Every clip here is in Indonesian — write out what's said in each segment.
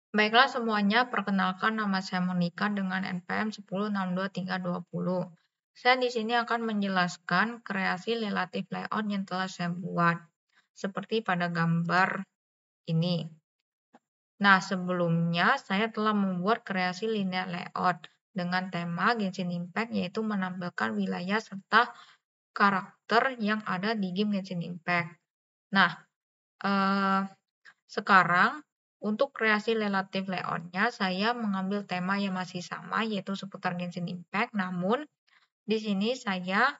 Baiklah semuanya, perkenalkan nama saya Monika dengan NPM 10623320. Saya di sini akan menjelaskan kreasi relatif layout yang telah saya buat, seperti pada gambar ini. Nah, sebelumnya saya telah membuat kreasi linear layout dengan tema Genshin Impact, yaitu menampilkan wilayah serta karakter yang ada di game Genshin Impact. Nah, eh, sekarang, untuk kreasi relatif layout-nya, saya mengambil tema yang masih sama, yaitu seputar Genshin Impact. Namun, di sini saya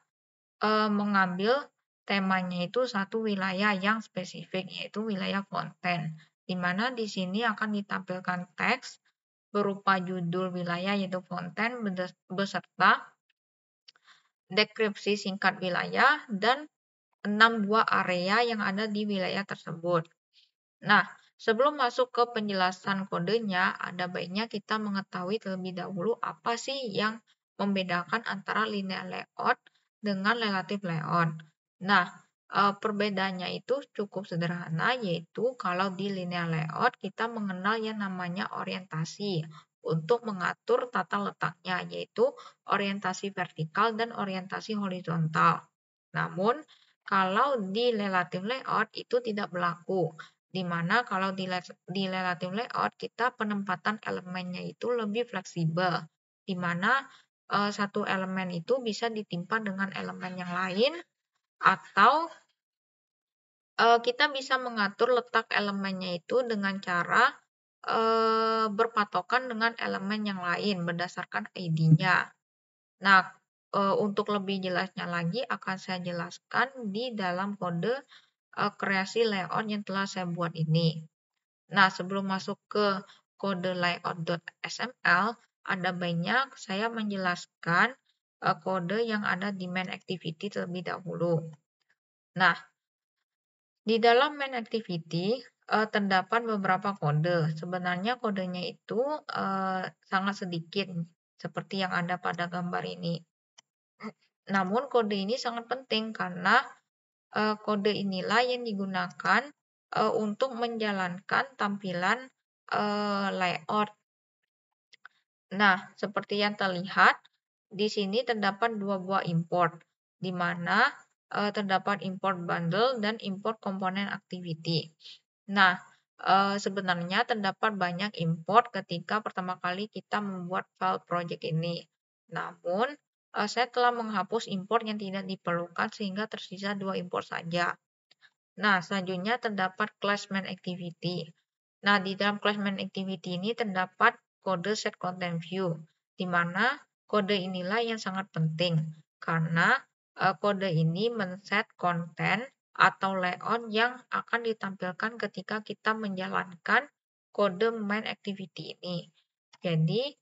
mengambil temanya itu satu wilayah yang spesifik, yaitu wilayah konten. Di mana di sini akan ditampilkan teks berupa judul wilayah, yaitu konten, beserta deskripsi singkat wilayah dan 6 buah area yang ada di wilayah tersebut. Nah, sebelum masuk ke penjelasan kodenya, ada baiknya kita mengetahui terlebih dahulu apa sih yang membedakan antara linear layout dengan relative layout. Nah, perbedaannya itu cukup sederhana, yaitu kalau di linear layout kita mengenal yang namanya orientasi untuk mengatur tata letaknya, yaitu orientasi vertikal dan orientasi horizontal. Namun, kalau di relative layout itu tidak berlaku, di mana kalau di relative layout kita penempatan elemennya itu lebih fleksibel, di mana satu elemen itu bisa ditimpa dengan elemen yang lain, atau kita bisa mengatur letak elemennya itu dengan cara berpatokan dengan elemen yang lain berdasarkan ID-nya. Nah, untuk lebih jelasnya lagi akan saya jelaskan di dalam kode kreasi layout yang telah saya buat ini. Nah, sebelum masuk ke kode layout.xml, ada banyak saya menjelaskan kode yang ada di main activity terlebih dahulu. Nah, di dalam main activity terdapat beberapa kode. Sebenarnya kodenya itu sangat sedikit, seperti yang ada pada gambar ini. Namun kode ini sangat penting karena kode inilah yang digunakan untuk menjalankan tampilan layout. Nah, seperti yang terlihat, di sini terdapat dua buah import, di mana terdapat import bundle dan import komponen activity. Nah, sebenarnya terdapat banyak import ketika pertama kali kita membuat file project ini. Namun, saya telah menghapus import yang tidak diperlukan sehingga tersisa dua import saja. Nah, selanjutnya terdapat class main activity. Nah, di dalam class main activity ini terdapat kode set content view, di mana kode inilah yang sangat penting karena kode ini men-set konten atau layout yang akan ditampilkan ketika kita menjalankan kode main activity ini. Jadi,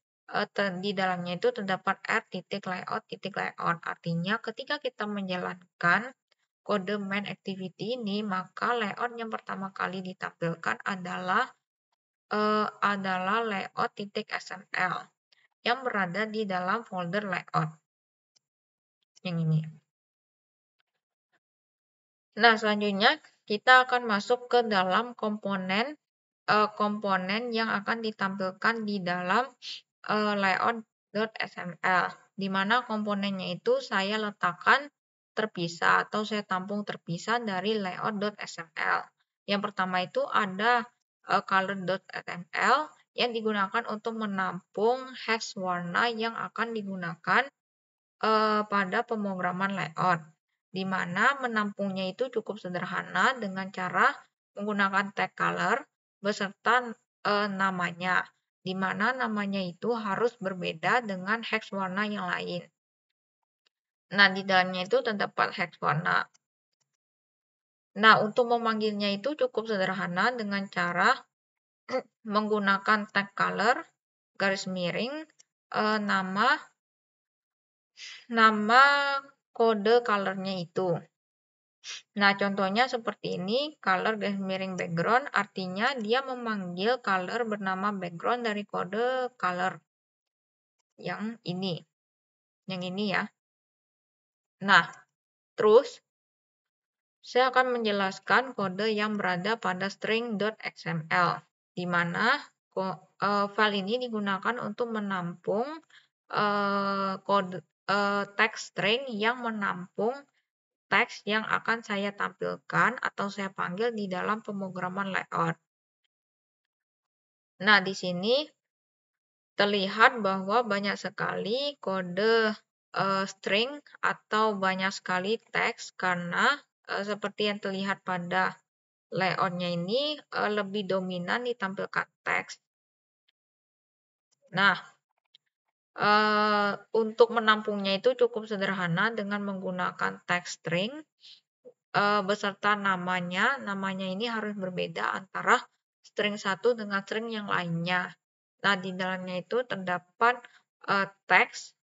di dalamnya itu terdapat r.layout.layout. Artinya, ketika kita menjalankan kode main activity ini, maka layout yang pertama kali ditampilkan adalah layout.xml yang berada di dalam folder layout yang ini. Nah, selanjutnya kita akan masuk ke dalam komponen yang akan ditampilkan di dalam layout.xml, di mana komponennya itu saya letakkan terpisah atau saya tampung terpisah dari layout.xml. Yang pertama itu ada color.xml yang digunakan untuk menampung hash warna yang akan digunakan pada pemrograman layout, di mana menampungnya itu cukup sederhana dengan cara menggunakan tag color beserta namanya, di mana namanya itu harus berbeda dengan hex warna yang lain. Nah, di dalamnya itu terdapat hex warna. Nah, untuk memanggilnya itu cukup sederhana dengan cara menggunakan tag color, garis miring, nama kode colornya itu. Nah, contohnya seperti ini, color garis miring background, artinya dia memanggil color bernama background dari kode color yang ini. Yang ini ya. Nah, terus saya akan menjelaskan kode yang berada pada string.xml, di mana File ini digunakan untuk menampung kode teks string yang menampung teks yang akan saya tampilkan atau saya panggil di dalam pemrograman layout. Nah, di sini terlihat bahwa banyak sekali kode string atau banyak sekali teks karena seperti yang terlihat pada layoutnya ini lebih dominan ditampilkan teks. Nah, untuk menampungnya itu cukup sederhana dengan menggunakan text string beserta namanya. Namanya ini harus berbeda antara string satu dengan string yang lainnya. Nah, di dalamnya itu terdapat teks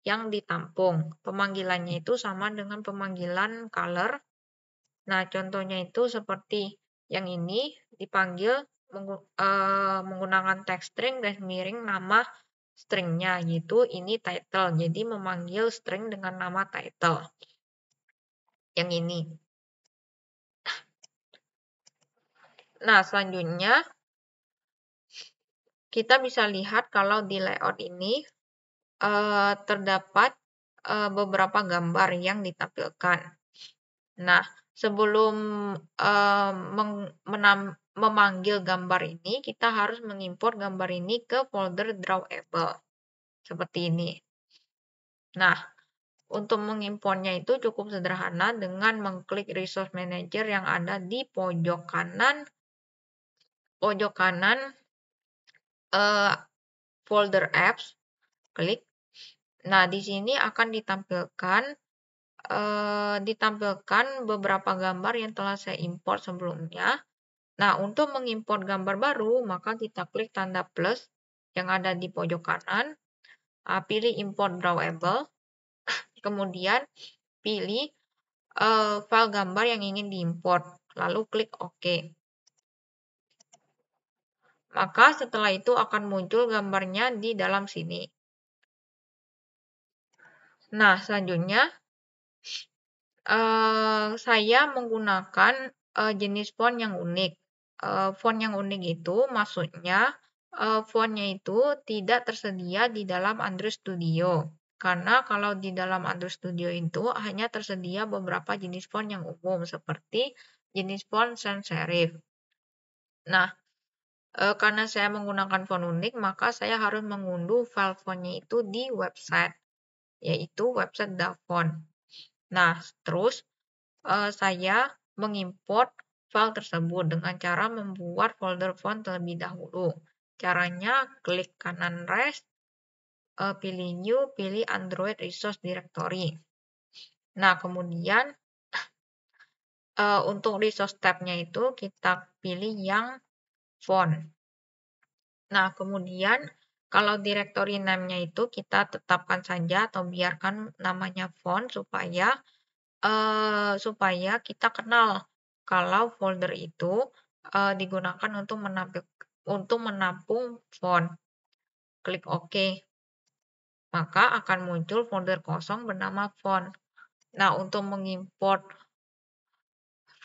yang ditampung. Pemanggilannya itu sama dengan pemanggilan color. Nah, contohnya itu seperti yang ini dipanggil menggunakan text string dan miring nama stringnya, yaitu ini title. Jadi memanggil string dengan nama title. Yang ini. Nah, selanjutnya kita bisa lihat kalau di layout ini terdapat beberapa gambar yang ditampilkan. Nah, sebelum memanggil gambar ini, kita harus mengimport gambar ini ke folder drawable. Seperti ini. Nah, untuk mengimportnya itu cukup sederhana dengan mengklik Resource Manager yang ada di pojok kanan folder apps, klik. Nah, di sini akan ditampilkan beberapa gambar yang telah saya import sebelumnya. Nah, untuk mengimport gambar baru, maka kita klik tanda plus yang ada di pojok kanan, pilih import drawable, kemudian pilih file gambar yang ingin diimport, lalu klik OK. Maka setelah itu akan muncul gambarnya di dalam sini. Nah, selanjutnya saya menggunakan jenis font yang unik. Font yang unik itu maksudnya fontnya itu tidak tersedia di dalam Android Studio. Karena kalau di dalam Android Studio itu hanya tersedia beberapa jenis font yang umum seperti jenis font sans serif. Nah, karena saya menggunakan font unik, maka saya harus mengunduh file fontnya itu di website, yaitu website Dafont. Nah, terus saya mengimport file tersebut dengan cara membuat folder font terlebih dahulu. Caranya klik kanan rest, pilih New, pilih Android Resource Directory. Nah, kemudian untuk resource tab-nya itu kita pilih yang font. Nah, kemudian kalau directory name-nya itu kita tetapkan saja atau biarkan namanya font supaya kita kenal kalau folder itu digunakan untuk menampung font. Klik OK. Maka akan muncul folder kosong bernama font. Nah, untuk mengimport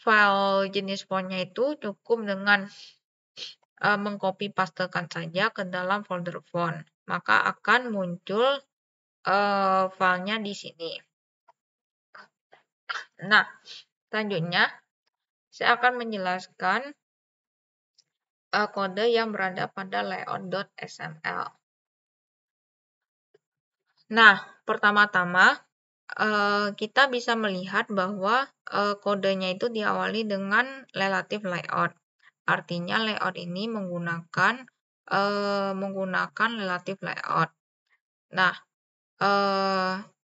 file jenis fontnya itu cukup dengan mengcopy pastekan saja ke dalam folder font. Maka akan muncul filenya di sini. Nah, selanjutnya saya akan menjelaskan kode yang berada pada layout.xml. Nah, pertama-tama kita bisa melihat bahwa kodenya itu diawali dengan relative layout. Artinya layout ini menggunakan relative layout. Nah,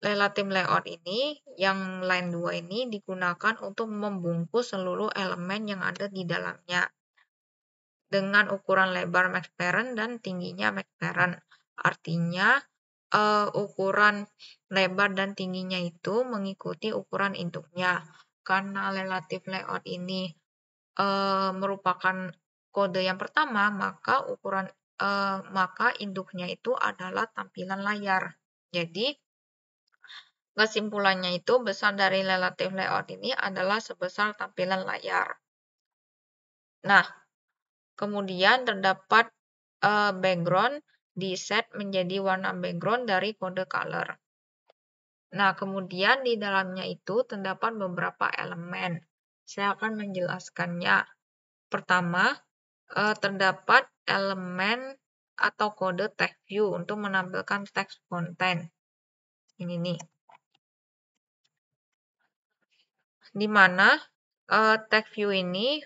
relative layout ini yang line 2 ini digunakan untuk membungkus seluruh elemen yang ada di dalamnya dengan ukuran lebar max parent dan tingginya max parent. Artinya ukuran lebar dan tingginya itu mengikuti ukuran induknya. Karena relative layout ini merupakan kode yang pertama, maka induknya itu adalah tampilan layar. Jadi, kesimpulannya itu besar dari relative layout ini adalah sebesar tampilan layar. Nah, kemudian terdapat background di set menjadi warna background dari kode color. Nah, kemudian di dalamnya itu terdapat beberapa elemen. Saya akan menjelaskannya. Pertama, terdapat elemen atau kode text view untuk menampilkan teks konten. Ini nih. Di mana text view ini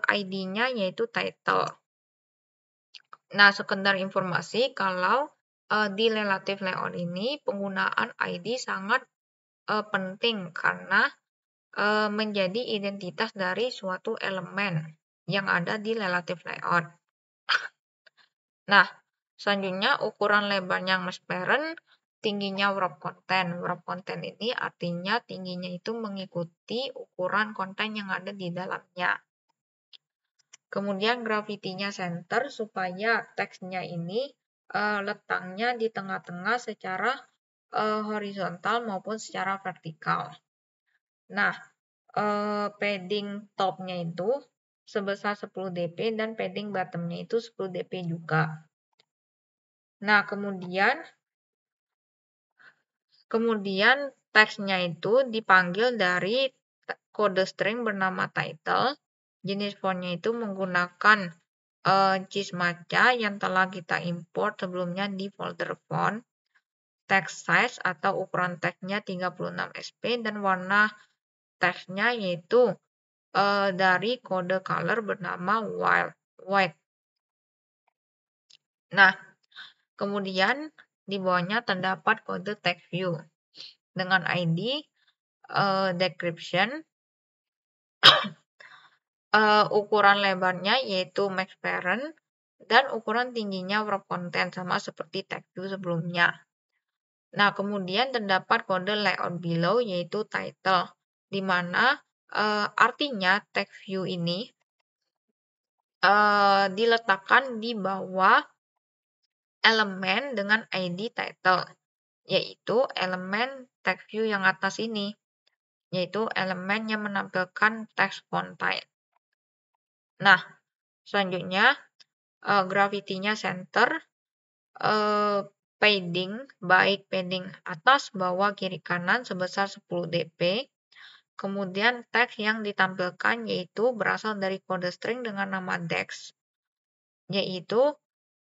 ID-nya yaitu title. Nah, sekedar informasi kalau di relative layout ini penggunaan ID sangat penting karena menjadi identitas dari suatu elemen yang ada di relative layout. Nah, selanjutnya ukuran lebarnya mesh parent, tingginya wrap content. Wrap content ini artinya tingginya itu mengikuti ukuran konten yang ada di dalamnya. Kemudian gravity-nya center supaya teksnya ini letaknya di tengah-tengah secara horizontal maupun secara vertikal. Nah, padding top-nya itu sebesar 10 dp dan padding bottom-nya itu 10 dp juga. Nah, kemudian teksnya itu dipanggil dari kode string bernama title. Jenis fontnya itu menggunakan Cismaca yang telah kita import sebelumnya di folder font. Text size atau ukuran teksnya 36 sp dan warna teksnya yaitu dari kode color bernama white. Nah, kemudian di bawahnya terdapat kode text view dengan ID, description, ukuran lebarnya yaitu max parent, dan ukuran tingginya wrap content sama seperti text view sebelumnya. Nah, kemudian terdapat kode layout below yaitu title, di mana artinya text view ini diletakkan di bawah elemen dengan ID title, yaitu elemen text view yang atas ini, yaitu elemen yang menampilkan text font type. Nah, selanjutnya gravity-nya center, padding, baik padding atas, bawah, kiri, kanan sebesar 10 dp. Kemudian teks yang ditampilkan yaitu berasal dari kode string dengan nama dex, yaitu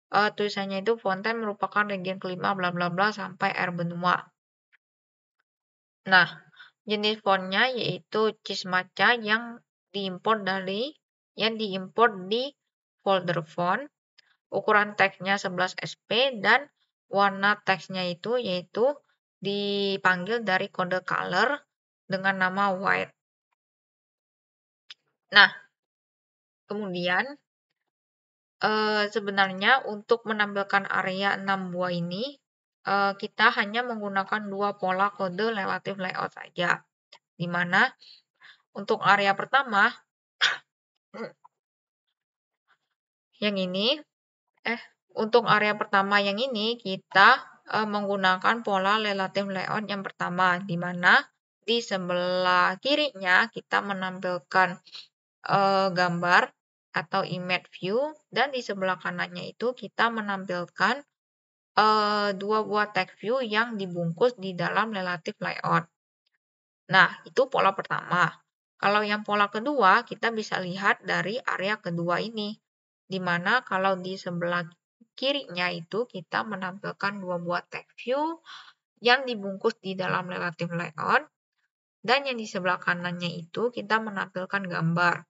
tulisannya itu fonten merupakan region kelima bla bla bla sampai R benua. Nah, jenis fontnya yaitu Cismaca yang diimport di folder font. Ukuran teksnya 11 sp dan warna teksnya itu yaitu dipanggil dari kode color dengan nama white. Nah, kemudian sebenarnya untuk menampilkan area 6 buah ini kita hanya menggunakan dua pola kode relative layout saja. Di mana untuk area pertama yang ini untuk area pertama yang ini kita menggunakan pola relative layout yang pertama, di mana di sebelah kirinya kita menampilkan gambar atau image view, dan di sebelah kanannya itu kita menampilkan dua buah text view yang dibungkus di dalam relative layout. Nah, itu pola pertama. Kalau yang pola kedua, kita bisa lihat dari area kedua ini, di mana kalau di sebelah kirinya itu kita menampilkan dua buah text view yang dibungkus di dalam relative layout, dan yang di sebelah kanannya itu kita menampilkan gambar.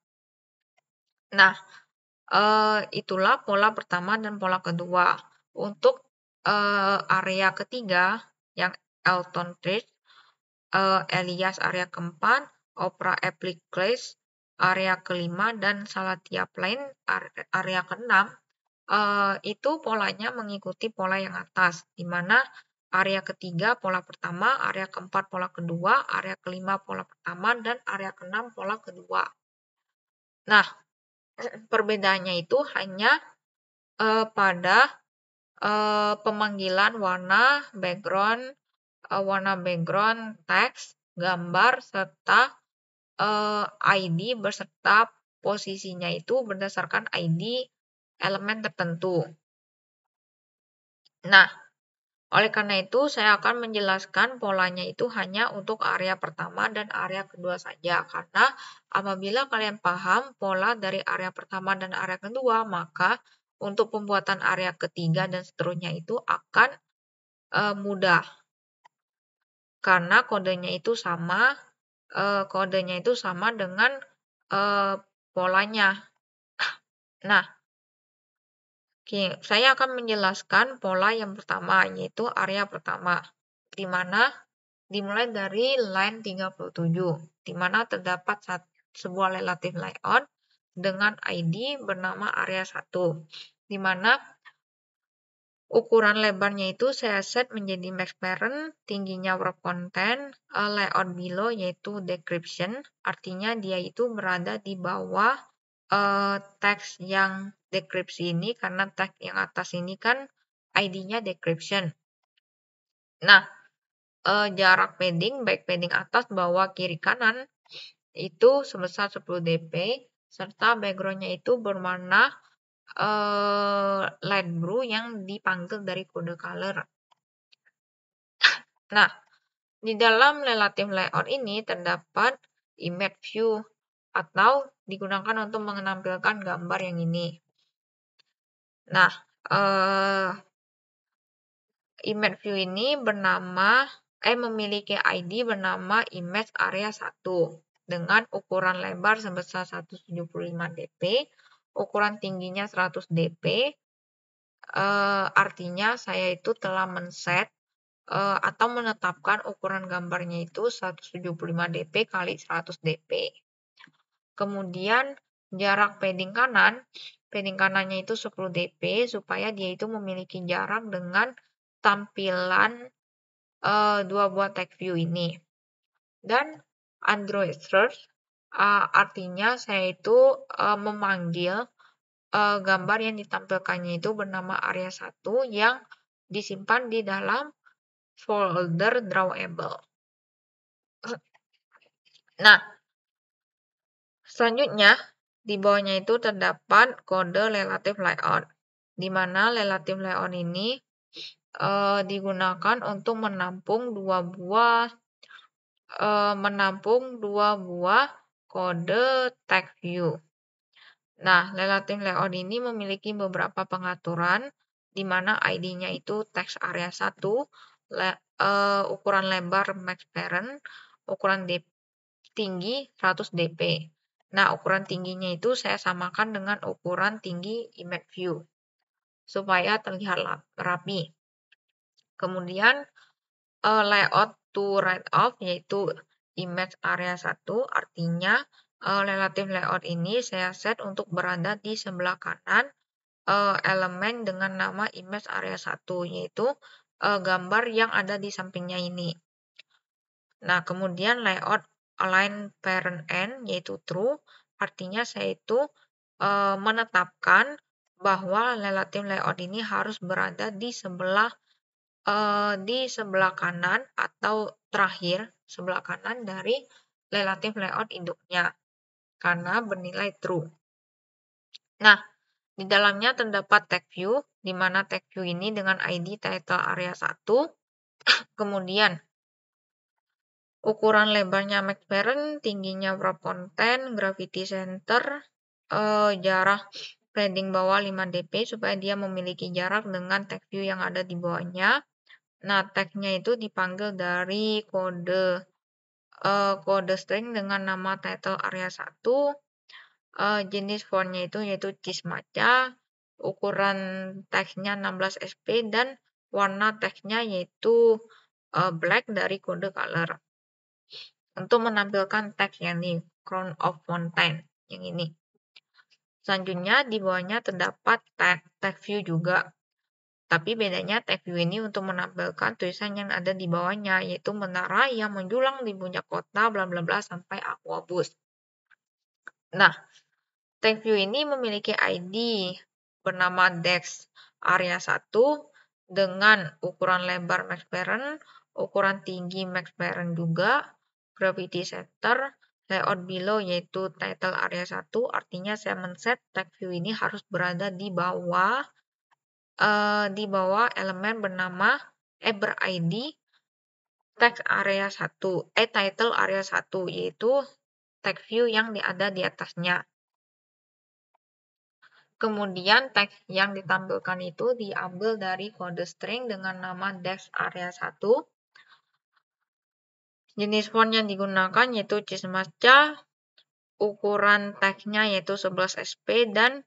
Nah, itulah pola pertama dan pola kedua. Untuk area ketiga yang Elton Bridge, Elias area keempat, Opera Epic Class area kelima, dan Salatia Plain area keenam, itu polanya mengikuti pola yang atas, di mana area ketiga pola pertama, area keempat pola kedua, area kelima pola pertama, dan area keenam pola kedua. Nah, perbedaannya itu hanya pada pemanggilan warna background, teks, gambar, serta ID beserta posisinya itu berdasarkan ID elemen tertentu. Nah, oleh karena itu saya akan menjelaskan polanya itu hanya untuk area pertama dan area kedua saja. Karena apabila kalian paham pola dari area pertama dan area kedua, maka untuk pembuatan area ketiga dan seterusnya itu akan mudah. Karena kodenya itu sama dengan polanya. Nah, oke, saya akan menjelaskan pola yang pertama, yaitu area pertama, di mana dimulai dari line 37, di mana terdapat sebuah relative layout dengan ID bernama area 1, di mana ukuran lebarnya itu saya set menjadi max parent, tingginya wrap content, layout below yaitu decryption, artinya dia itu berada di bawah teks yang decryption ini, karena teks yang atas ini kan ID-nya decryption. Nah, jarak padding, baik padding atas, bawah, kiri, kanan, itu sebesar 10 dp, serta background-nya itu berwarna light blue yang dipanggil dari kode color. Nah, di dalam relative layout ini terdapat image view atau digunakan untuk menampilkan gambar yang ini. Nah, image view ini memiliki ID bernama image area 1 dengan ukuran lebar sebesar 175 dp, ukuran tingginya 100 dp, artinya saya itu telah men-set atau menetapkan ukuran gambarnya itu 175 dp kali 100 dp. Kemudian jarak padding kanannya itu 10 dp supaya dia itu memiliki jarak dengan tampilan dua buah tag view ini. Dan Android search artinya saya itu memanggil gambar yang ditampilkannya itu bernama area 1 yang disimpan di dalam folder drawable. Nah, selanjutnya di bawahnya itu terdapat kode relative layout, di mana relative layout ini digunakan untuk menampung dua buah kode tag view. Nah, relative layout ini memiliki beberapa pengaturan, di mana ID-nya itu text area 1, ukuran lebar max parent, ukuran tinggi 100 dp. Nah, ukuran tingginya itu saya samakan dengan ukuran tinggi image view, supaya terlihat rapi. Kemudian, layout to right of, yaitu image area 1, artinya relative layout ini saya set untuk berada di sebelah kanan elemen dengan nama image area 1, yaitu gambar yang ada di sampingnya ini. Nah, kemudian layout align parent end, yaitu true, artinya saya itu menetapkan bahwa relative layout ini harus berada di sebelah kanan atau terakhir sebelah kanan dari relative layout induknya, karena bernilai true. Nah, di dalamnya terdapat tag view, di mana tag view ini dengan ID title area 1, kemudian ukuran lebarnya max parent, tingginya wrap content, gravity center, jarak padding bawah 5 dp supaya dia memiliki jarak dengan tag view yang ada di bawahnya. Nah, tag-nya itu dipanggil dari kode string dengan nama title area 1, jenis fontnya itu yaitu Cismaca, ukuran teksnya 16 sp, dan warna teksnya yaitu black dari kode color. Untuk menampilkan teks yang ini, Crown of Mountain, yang ini. Selanjutnya di bawahnya terdapat tag view juga. Tapi bedanya tag view ini untuk menampilkan tulisan yang ada di bawahnya, yaitu menara yang menjulang di puncak kota bla bla bla sampai Aquabus. Nah, tag view ini memiliki ID bernama dex area 1 dengan ukuran lebar max parent, ukuran tinggi max parent juga, gravity center, layout below yaitu title area 1, artinya saya men-set tag view ini harus berada di bawah di bawah elemen ber-ID text area 1, title area 1, yaitu text view yang ada di atasnya. Kemudian teks yang ditampilkan itu diambil dari kode string dengan nama text area 1. Jenis font yang digunakan yaitu Cismaca, ukuran teksnya yaitu 11 sp, dan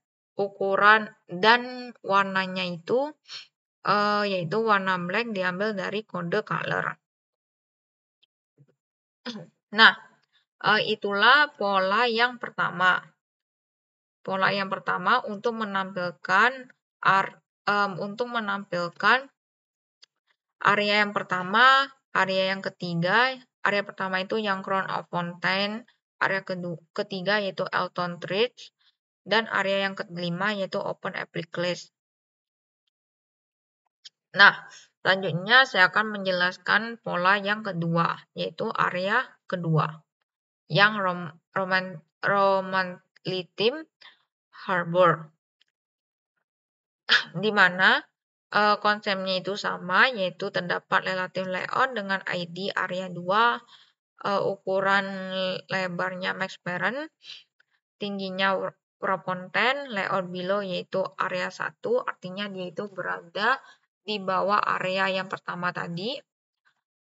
warnanya itu yaitu warna black diambil dari kode color. Nah, itulah pola yang pertama. Pola yang pertama untuk menampilkan area yang pertama, area yang ketiga. Area pertama itu yang Crown of Fontaine, area ketiga yaitu Elton Ridge, dan area yang kelima yaitu Open Applied Class. Nah, selanjutnya saya akan menjelaskan pola yang kedua, yaitu area kedua, yang Romantic Theme Harbor, di mana konsepnya itu sama, yaitu terdapat relative layout dengan ID area 2, ukuran lebarnya max parent, tingginya Fontaine, layout below yaitu area 1, artinya dia itu berada di bawah area yang pertama tadi.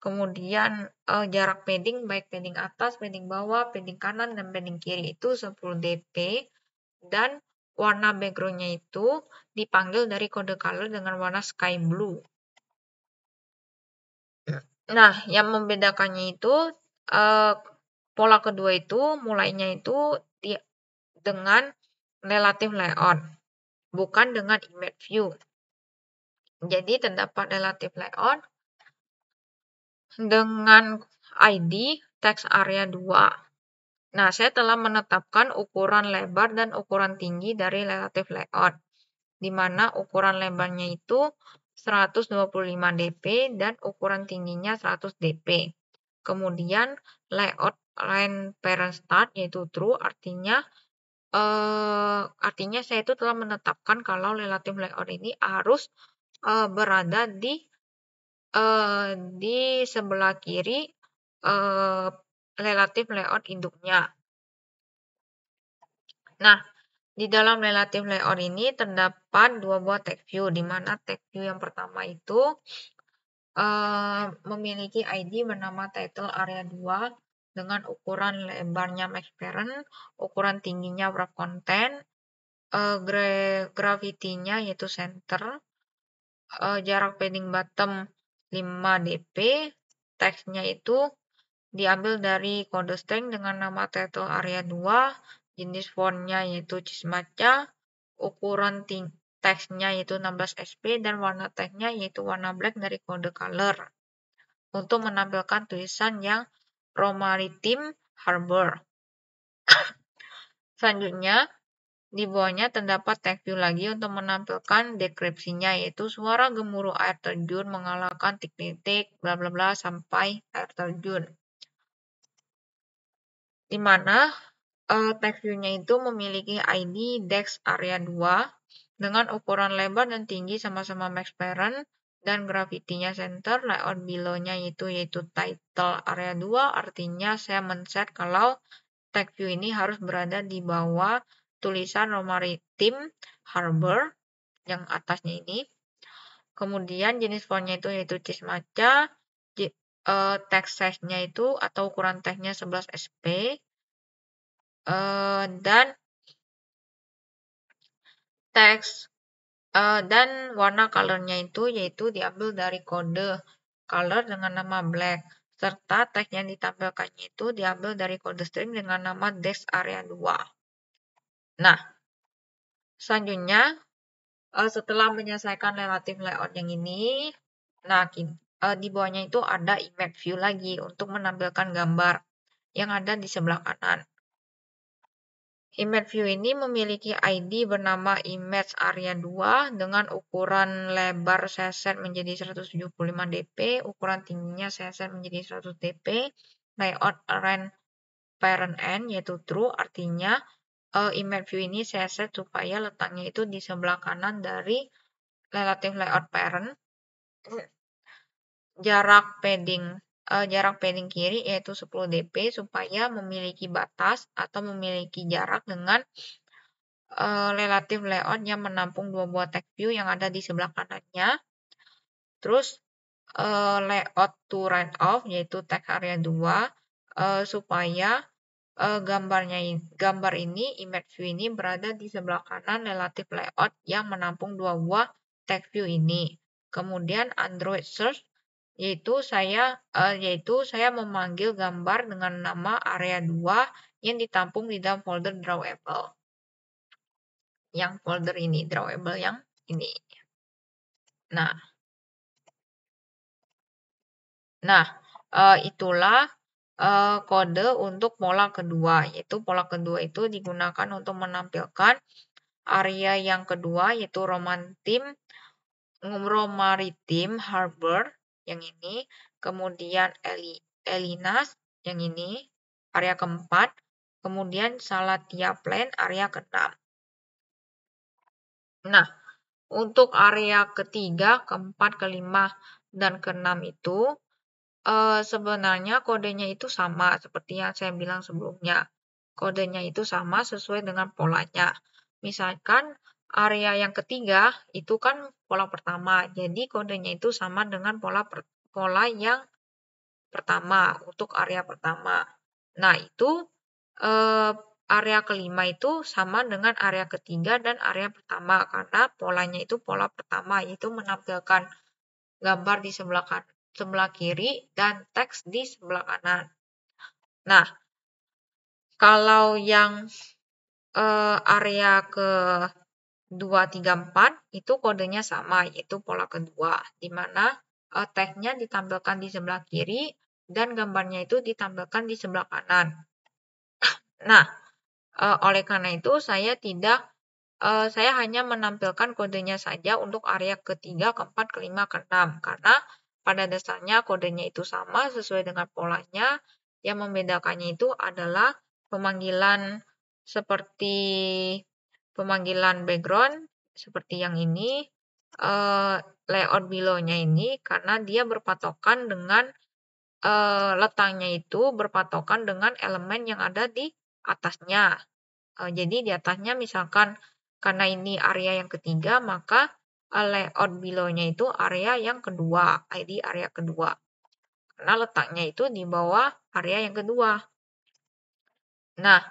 Kemudian jarak padding, baik padding atas, padding bawah, padding kanan, dan padding kiri itu 10 dp. Dan warna background-nya itu dipanggil dari kode color dengan warna sky blue. Nah, yang membedakannya itu pola kedua itu mulainya itu dengan relative layout, bukan dengan image view. Jadi terdapat relative layout dengan ID text area 2. Nah, saya telah menetapkan ukuran lebar dan ukuran tinggi dari relative layout, di mana ukuran lebarnya itu 125 dp dan ukuran tingginya 100 dp. Kemudian layout line parent start yaitu true, artinya saya itu telah menetapkan kalau relative layout ini harus berada di sebelah kiri relative layout induknya. Nah, di dalam relative layout ini terdapat dua buah text view, di mana text view yang pertama itu memiliki ID bernama title area 2 dengan ukuran lebarnya max parent, ukuran tingginya wrap content, gravity-nya yaitu center, jarak padding bottom 5 dp, teksnya itu diambil dari kode string dengan nama title area 2, jenis fontnya yaitu Cismaca, ukuran teksnya yaitu 16 sp, dan warna teksnya yaitu warna black dari kode color, untuk menampilkan tulisan yang Maritime Harbor. Selanjutnya, di bawahnya terdapat text view lagi untuk menampilkan deskripsinya, yaitu suara gemuruh air terjun mengalahkan titik-titik bla bla bla sampai air terjun. Di mana text view-nya itu memiliki ID text area 2 dengan ukuran lebar dan tinggi sama-sama max parent dan gravity-nya center, layout below-nya yaitu title area 2, artinya saya men-set kalau text view ini harus berada di bawah tulisan Maritime Harbor yang atasnya ini. Kemudian jenis font-nya itu yaitu Cismaca, text size-nya itu atau ukuran teksnya 11 sp, dan teks dan warna color-nya itu yaitu diambil dari kode color dengan nama black, serta teks yang ditampilkannya itu diambil dari kode string dengan nama text area 2. Nah, selanjutnya setelah menyelesaikan relative layout yang ini, nah di bawahnya itu ada image view lagi untuk menampilkan gambar yang ada di sebelah kanan. Image view ini memiliki ID bernama image area 2 dengan ukuran lebar CZ menjadi 175 dp, ukuran tingginya CZ menjadi 100 dp, layout line parent end yaitu true, artinya image view ini CZ supaya letaknya itu di sebelah kanan dari relative layout parent, jarak padding kiri yaitu 10 dp supaya memiliki batas atau memiliki jarak dengan relative layout yang menampung dua buah text view yang ada di sebelah kanannya. Terus layout to right of yaitu text area 2 supaya gambar ini, image view ini berada di sebelah kanan relative layout yang menampung dua buah text view ini. Kemudian Android search yaitu saya memanggil gambar dengan nama area 2 yang ditampung di dalam folder drawable. Yang folder ini, drawable yang ini. Nah, itulah kode untuk pola kedua, yaitu pola kedua itu digunakan untuk menampilkan area yang kedua, yaitu Romaritim Harbor yang ini, kemudian Elinas yang ini, area keempat, kemudian Salatia Plain area keenam. Nah, untuk area ketiga, keempat, kelima, dan keenam itu sebenarnya kodenya itu sama seperti yang saya bilang sebelumnya. Kodenya itu sama sesuai dengan polanya. Misalkan area yang ketiga itu kan pola pertama, jadi kodenya itu sama dengan pola yang pertama untuk area pertama. Nah, itu area kelima itu sama dengan area ketiga dan area pertama karena polanya itu pola pertama, yaitu menampilkan gambar di sebelah kiri dan teks di sebelah kanan. Nah, kalau yang area ke 2, 3, 4 itu kodenya sama, yaitu pola kedua, di mana teksnya ditampilkan di sebelah kiri dan gambarnya itu ditampilkan di sebelah kanan. Nah, oleh karena itu saya hanya menampilkan kodenya saja untuk area ketiga, keempat, kelima, keenam, karena pada dasarnya kodenya itu sama sesuai dengan polanya. Yang membedakannya itu adalah pemanggilan seperti pemanggilan background seperti yang ini, layout below-nya ini karena dia berpatokan dengan letaknya itu berpatokan dengan elemen yang ada di atasnya. Jadi di atasnya misalkan karena ini area yang ketiga, maka layout below-nya itu area yang kedua, ID area kedua. Karena letaknya itu di bawah area yang kedua. Nah,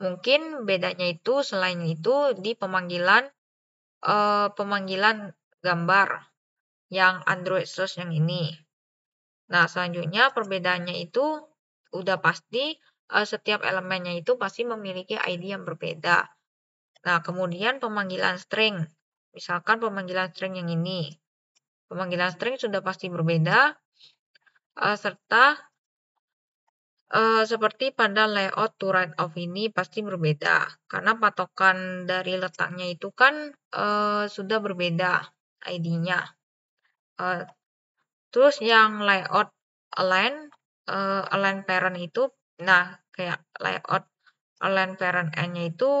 mungkin bedanya itu selain itu di pemanggilan gambar yang Android Source yang ini. Nah, selanjutnya perbedaannya itu udah pasti setiap elemennya itu pasti memiliki ID yang berbeda. Nah, kemudian pemanggilan string. Misalkan pemanggilan string yang ini. Pemanggilan string sudah pasti berbeda, serta seperti pada layout to right of ini pasti berbeda. Karena patokan dari letaknya itu kan sudah berbeda ID-nya. Terus yang layout align parent itu, nah kayak layout align parent n-nya itu,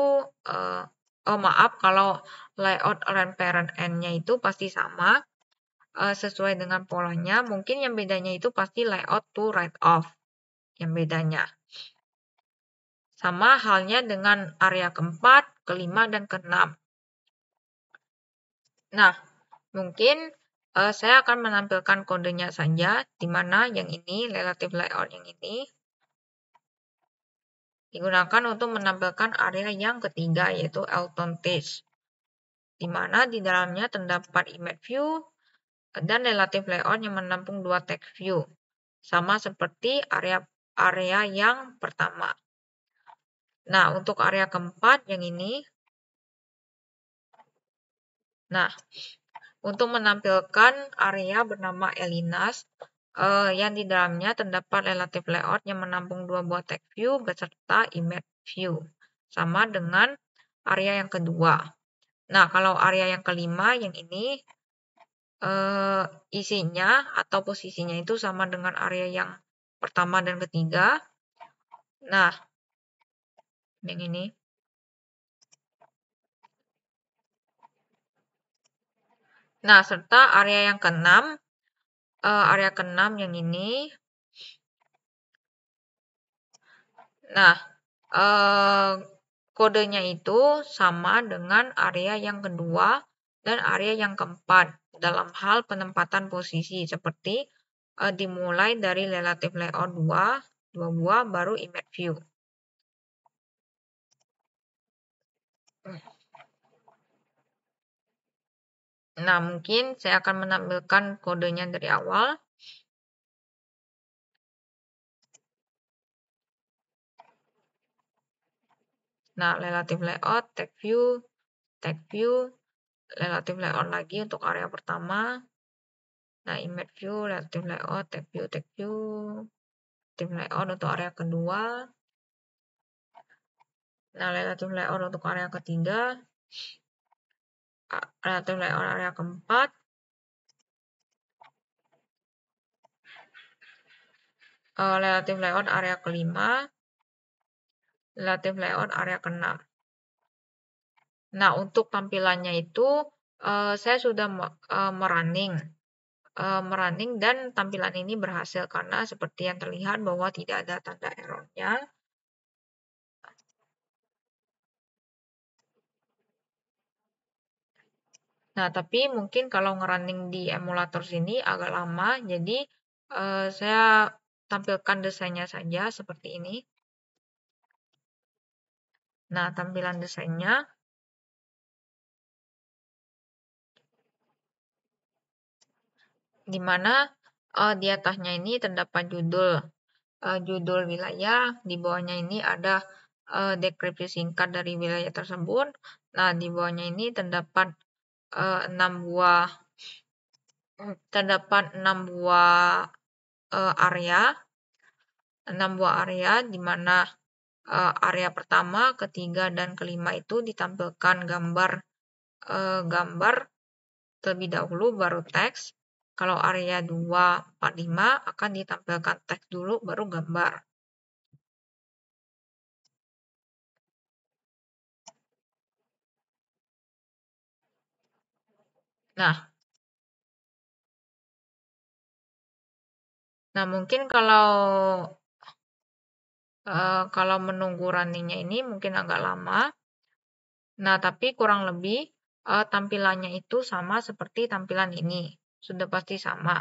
maaf kalau layout align parent n-nya itu pasti sama sesuai dengan polanya. Mungkin yang bedanya itu pasti layout to right of yang bedanya. Sama halnya dengan area keempat, kelima, dan keenam. Nah, mungkin saya akan menampilkan kodenya saja, di mana yang ini, relative layout yang ini, digunakan untuk menampilkan area yang ketiga, yaitu Elton Test, di mana di dalamnya terdapat image view dan relative layout yang menampung dua text view, sama seperti area yang pertama. Nah, untuk area keempat yang ini, nah, untuk menampilkan area bernama Elinas, yang di dalamnya terdapat relative layout yang menampung dua buah text view beserta image view, sama dengan area yang kedua. Nah, kalau area yang kelima, yang ini, isinya atau posisinya itu sama dengan area yang pertama dan ketiga. Nah, yang ini. Nah, serta area yang keenam, yang ini. Nah, kodenya itu sama dengan area yang kedua dan area yang keempat dalam hal penempatan posisi, seperti dimulai dari relative layout 2 buah, baru image view. Nah, mungkin saya akan menampilkan kodenya dari awal. Nah, relative layout, tag view, relative layout lagi untuk area pertama. Nah, image view, relative layout, tag view, relative layout untuk area kedua. Nah, relative layout untuk area ketiga. Relative layout area keempat. Relative layout area kelima. Relative layout area keenam. Nah, untuk tampilannya itu saya sudah merunning dan tampilan ini berhasil karena seperti yang terlihat bahwa tidak ada tanda errornya. Nah, tapi mungkin kalau ngerunning di emulator sini agak lama, jadi saya tampilkan desainnya saja seperti ini. Nah, tampilan desainnya. Di mana di atasnya ini terdapat judul wilayah, di bawahnya ini ada deskripsi singkat dari wilayah tersebut. Nah, di bawahnya ini terdapat 6 buah area, 6 buah area di mana area pertama, ketiga, dan kelima itu ditampilkan gambar terlebih dahulu baru teks. Kalau area 2, 4, 5 akan ditampilkan teks dulu baru gambar. Nah, mungkin kalau menunggu runningnya ini mungkin agak lama. Nah, tapi kurang lebih tampilannya itu sama seperti tampilan ini. Sudah pasti sama.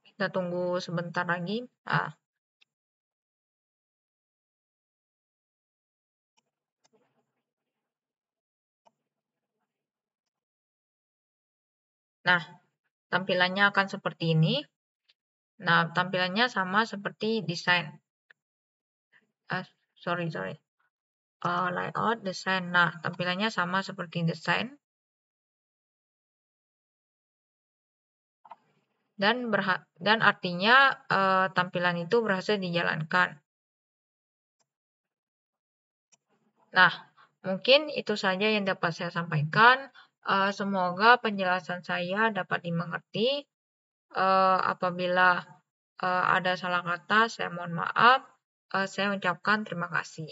Kita tunggu sebentar lagi. Nah, tampilannya akan seperti ini. Nah, tampilannya sama seperti desain. Layout, desain. Nah, tampilannya sama seperti desain. Dan artinya tampilan itu berhasil dijalankan. Nah, mungkin itu saja yang dapat saya sampaikan. Semoga penjelasan saya dapat dimengerti. Apabila ada salah kata, saya mohon maaf. Saya ucapkan terima kasih.